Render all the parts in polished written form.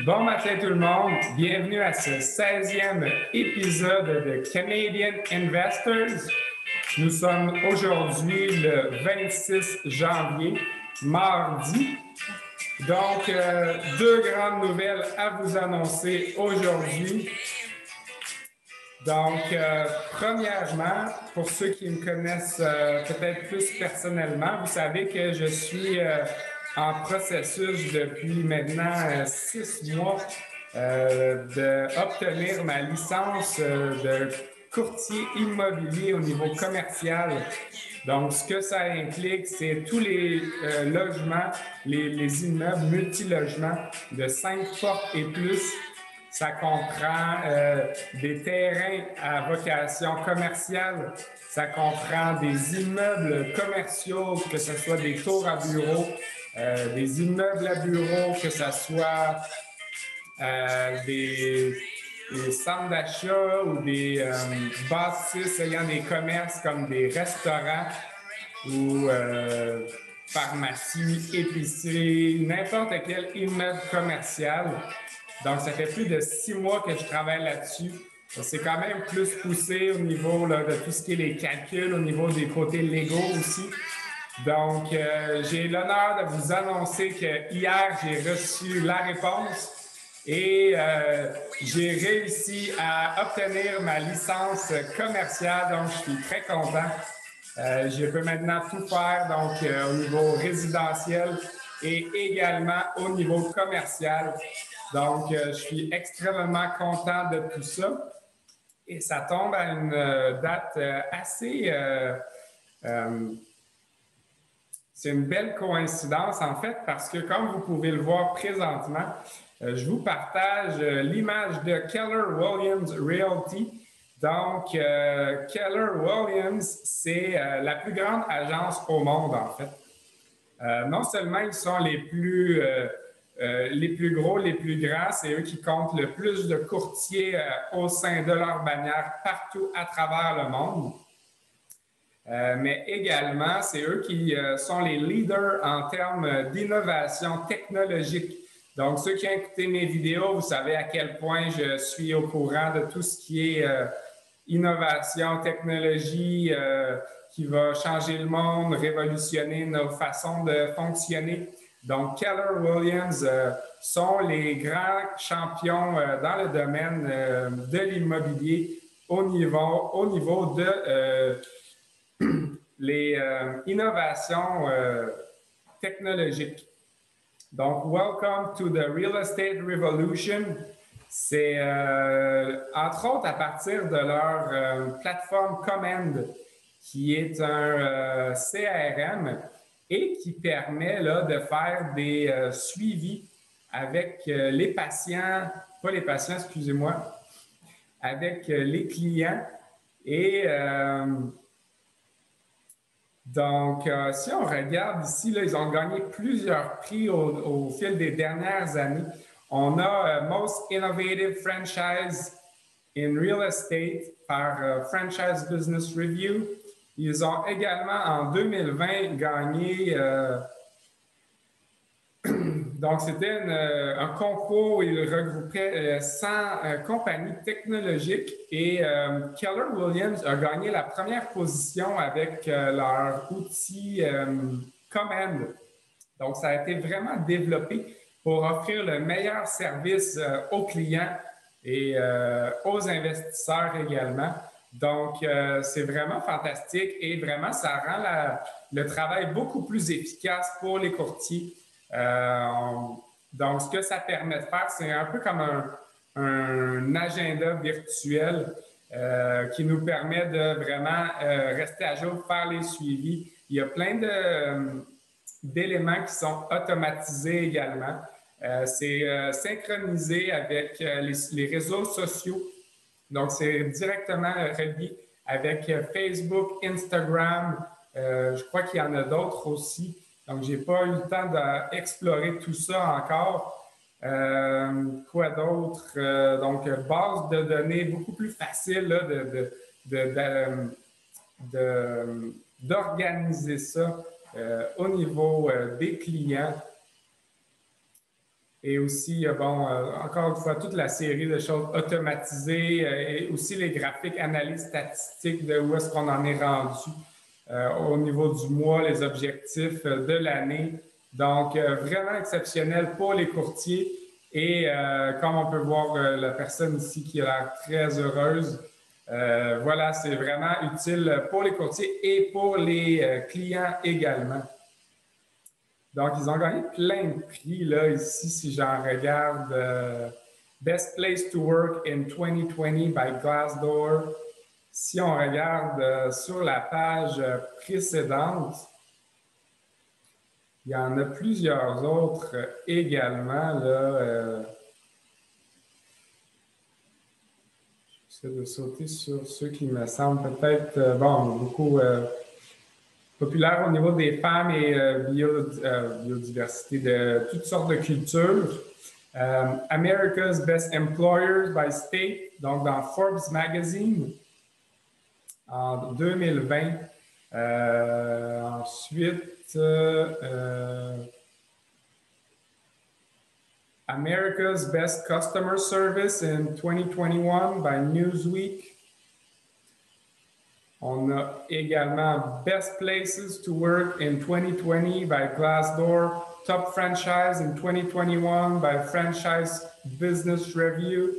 Bon matin tout le monde, bienvenue à ce 16e épisode de Canadian Investors. Nous sommes aujourd'hui le 26 janvier, mardi. Donc, deux grandes nouvelles à vous annoncer aujourd'hui. Donc, premièrement, pour ceux qui me connaissent peut-être plus personnellement, vous savez que je suis en processus depuis maintenant 6 mois d'obtenir ma licence de courtier immobilier au niveau commercial. Donc, ce que ça implique, c'est tous les logements, les immeubles multilogements de 5 portes et plus. Ça comprend des terrains à vocation commerciale. Ça comprend des immeubles commerciaux, que ce soit des tours à bureaux, des immeubles à bureaux, que ce soit des centres d'achat ou des bâtisses ayant des commerces comme des restaurants ou pharmacie, épicerie, n'importe quel immeuble commercial. Donc, ça fait plus de 6 mois que je travaille là-dessus. C'est quand même plus poussé au niveau là, de tout ce qui est les calculs, au niveau des côtés légaux aussi. Donc, j'ai l'honneur de vous annoncer que hier, j'ai reçu la réponse et j'ai réussi à obtenir ma licence commerciale. Donc, je suis très content. Je peux maintenant tout faire donc au niveau résidentiel et également au niveau commercial. Donc, je suis extrêmement content de tout ça. Et ça tombe à une date assez... c'est une belle coïncidence, en fait, parce que comme vous pouvez le voir présentement, je vous partage l'image de Keller Williams Realty. Donc, Keller Williams, c'est la plus grande agence au monde, en fait. Non seulement ils sont les plus gros, les plus grands, c'est eux qui comptent le plus de courtiers au sein de leur bannière partout à travers le monde. Mais également, c'est eux qui sont les leaders en termes d'innovation technologique. Donc, ceux qui ont écouté mes vidéos, vous savez à quel point je suis au courant de tout ce qui est innovation, technologie qui va changer le monde, révolutionner nos façons de fonctionner. Donc, Keller Williams sont les grands champions dans le domaine de l'immobilier au niveau de les innovations technologiques. Donc, welcome to the real estate revolution. C'est entre autres à partir de leur plateforme Command, qui est un CRM et qui permet là, de faire des suivis avec les patients, pas les patients, excusez-moi, avec les clients. Et donc, si on regarde ici, là, ils ont gagné plusieurs prix au fil des dernières années. On a Most Innovative Franchise in Real Estate par Franchise Business Review. Ils ont également, en 2020, gagné... donc, c'était un concours où ils regroupaient 100 compagnies technologiques et Keller Williams a gagné la première position avec leur outil Command. Donc, ça a été vraiment développé pour offrir le meilleur service aux clients et aux investisseurs également. Donc, c'est vraiment fantastique et vraiment, ça rend le travail beaucoup plus efficace pour les courtiers. Donc, ce que ça permet de faire, c'est un peu comme un agenda virtuel qui nous permet de vraiment rester à jour, faire les suivis. Il y a plein d'éléments qui sont automatisés également. C'est synchronisé avec les réseaux sociaux. Donc, c'est directement relié avec Facebook, Instagram. Je crois qu'il y en a d'autres aussi. Donc, je n'ai pas eu le temps d'explorer tout ça encore. Quoi d'autre? Donc, base de données beaucoup plus facile là, d'organiser ça au niveau des clients. Et aussi, bon, encore une fois, toute la série de choses automatisées et aussi les graphiques, analyses statistiques de où est-ce qu'on en est rendu au niveau du mois, les objectifs de l'année. Donc, vraiment exceptionnel pour les courtiers. Et comme on peut voir la personne ici qui a l'air très heureuse, voilà, c'est vraiment utile pour les courtiers et pour les clients également. Donc, ils ont gagné plein de prix, là, ici, si j'en regarde. Best Place to Work in 2020 by Glassdoor. Si on regarde sur la page précédente, il y en a plusieurs autres également, là. J'essaie de sauter sur ceux qui me semblent peut-être, bon, beaucoup populaire au niveau des femmes et biodiversité de toutes sortes de cultures. America's Best Employers by State, donc dans Forbes Magazine en 2020. Ensuite, America's Best Customer Service in 2021 by Newsweek. On a également Best Places to Work in 2020 by Glassdoor, Top Franchise in 2021 by Franchise Business Review.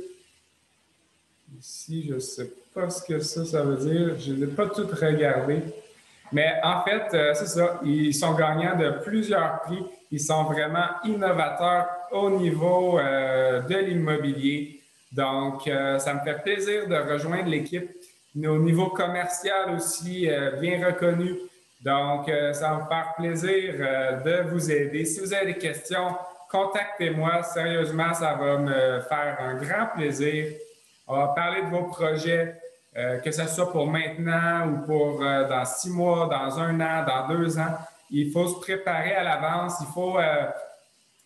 Ici, je ne sais pas ce que ça veut dire. Je n'ai pas tout regardé. Mais en fait, c'est ça. Ils sont gagnants de plusieurs prix. Ils sont vraiment innovateurs au niveau de l'immobilier. Donc, ça me fait plaisir de rejoindre l'équipe. Au niveau commercial aussi, bien reconnu. Donc, ça va me faire plaisir de vous aider. Si vous avez des questions, contactez-moi. Sérieusement, ça va me faire un grand plaisir. On va parler de vos projets, que ce soit pour maintenant ou pour dans 6 mois, dans 1 an, dans 2 ans. Il faut se préparer à l'avance. Il faut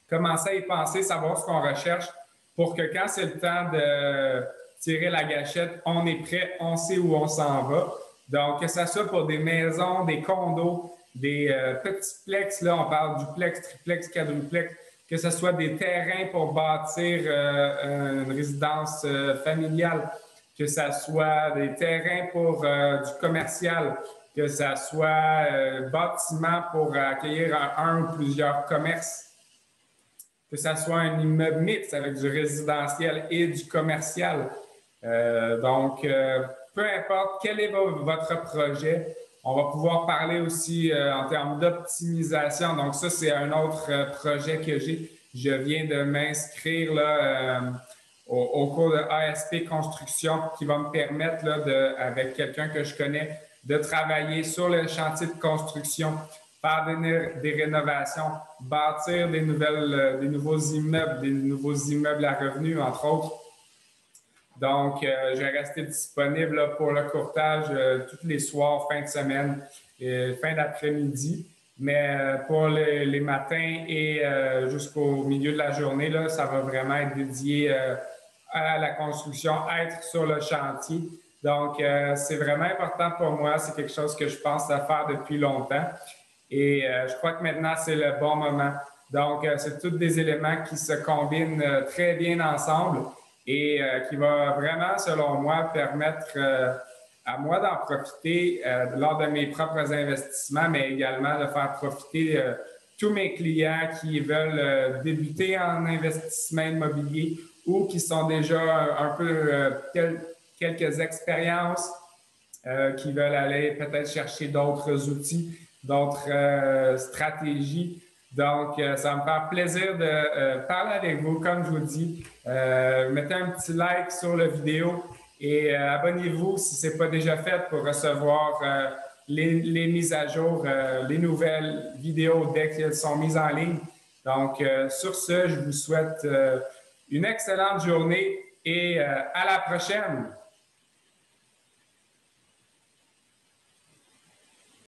commencer à y penser, savoir ce qu'on recherche pour que quand c'est le temps de tirer la gâchette, on est prêt, on sait où on s'en va. Donc, que ce soit pour des maisons, des condos, des petits plex, là, on parle duplex, triplex, quadruplex, que ce soit des terrains pour bâtir une résidence familiale, que ce soit des terrains pour du commercial, que ce soit bâtiment pour accueillir un ou plusieurs commerces, que ce soit un immeuble mixte avec du résidentiel et du commercial. Donc, peu importe quel est votre projet, on va pouvoir parler aussi en termes d'optimisation. Donc, ça, c'est un autre projet que j'ai. Je viens de m'inscrire là, au cours de ASP Construction qui va me permettre, là, avec quelqu'un que je connais, de travailler sur le chantier de construction, faire des rénovations, bâtir des nouveaux immeubles à revenus, entre autres. Donc, je vais rester disponible là, pour le courtage tous les soirs, fin de semaine, fin d'après-midi. Mais pour les matins et jusqu'au milieu de la journée, là, ça va vraiment être dédié à la construction, être sur le chantier. Donc, c'est vraiment important pour moi. C'est quelque chose que je pense à faire depuis longtemps. Et je crois que maintenant, c'est le bon moment. Donc, c'est tous des éléments qui se combinent très bien ensemble et qui va vraiment, selon moi, permettre à moi d'en profiter lors de mes propres investissements, mais également de faire profiter tous mes clients qui veulent débuter en investissement immobilier ou qui sont déjà un peu quelques expériences, qui veulent aller peut-être chercher d'autres outils, d'autres stratégies. Donc, ça me fait plaisir de parler avec vous. Comme je vous dis, mettez un petit like sur la vidéo et abonnez-vous si ce n'est pas déjà fait pour recevoir les mises à jour, les nouvelles vidéos dès qu'elles sont mises en ligne. Donc, sur ce, je vous souhaite une excellente journée et à la prochaine!